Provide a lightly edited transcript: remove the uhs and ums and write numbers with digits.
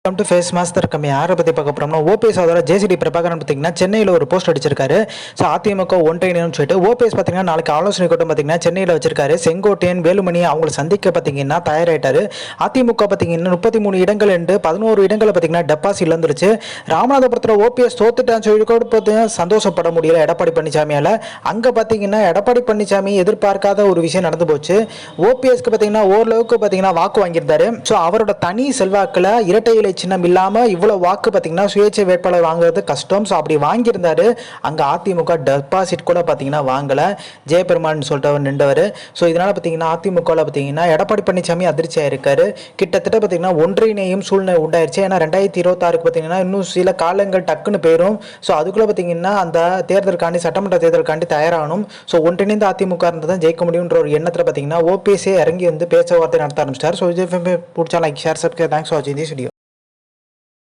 Welcome to face master கம்மி யாரை பற்றி பார்க்க போகிறோம்னா ஓபிஎஸ் ஆதரவு ஜேசிடி பிரபாகரன் பார்த்தீங்கன்னா சென்னையில் ஒரு போஸ்ட் அடிச்சிருக்காரு. ஸோ அதிமுக ஒன்றிணைன்னு சொல்லிட்டு ஓபிஎஸ் பார்த்தீங்கன்னா நாளைக்கு ஆலோசனை கூட்டம் பார்த்தீங்கன்னா சென்னையில் வச்சிருக்காரு. செங்கோட்டையன் வேலுமணி அவங்களை சந்திக்க பார்த்தீங்கன்னா தயாராகிட்டாரு. அதிமுக பார்த்தீங்கன்னா 33 இடங்கள் என்று 11 இடங்களை பார்த்தீங்கன்னா டெபாசிட் இழந்துருச்சு. ராமநாதபுரத்தில் ஓபிஎஸ் தோத்துட்டான்னு சொல்லி கூட பார்த்தீங்கன்னா சந்தோஷப்பட முடியல எடப்பாடி பழனிசாமியால். அங்கே பார்த்தீங்கன்னா எடப்பாடி பழனிசாமி எதிர்பார்க்காத ஒரு விஷயம் நடந்து போச்சு. ஓபிஎஸ்க்கு பார்த்தீங்கன்னா ஓரளவுக்கு பார்த்தீங்கன்னா வாக்கு வாங்கியிருந்தாரு. ஸோ அவரோட தனி செல்வாக்கில் இரட்டை இலை சின்னம் இல்லாமல் இவ்வளோ வாக்கு பார்த்தீங்கன்னா சுயேட்சை வேட்பாளர் வாங்குறது கஷ்டம். ஸோ அப்படி வாங்கியிருந்தாரு. அங்கே அதிமுக டெபாசிட் கூட பார்த்தீங்கன்னா வாங்கலை. ஜெயபெருமான் சொல்லிட்டு நின்றவர். ஸோ இதனால் பார்த்தீங்கன்னா அதிமுகவில் பார்த்தீங்கன்னா எடப்பாடி பழனிசாமி அதிர்ச்சியாக இருக்காரு. கிட்டத்தட்ட பார்த்தீங்கன்னா ஒன்றிணையும் சூழ்நிலை உண்டாயிருச்சு. ஏன்னா 2026 பார்த்தீங்கன்னா இன்னும் சில காலங்கள் டக்குன்னு போயிடும். ஸோ அதுக்குள்ளே பார்த்தீங்கன்னா அந்த தேர்தலுக்காண்டி சட்டமன்ற தேர்தலுக்காண்டி தயாராகணும். ஸோ ஒன்றிணைந்த அதிமுக இருந்தால் தான் ஜெயிக்க முடியுன்ற ஒரு எண்ணத்தில் பார்த்தீங்கன்னா ஓபிஎஸ்ஸே இறங்கி வந்து பேச்சுவார்த்தை நடத்த ஆரம்பிச்சிட்டார். ஸோ இது பிடிச்சா like share subscribe. Thanks for வாட்சிங் திஸ் வீடியோ.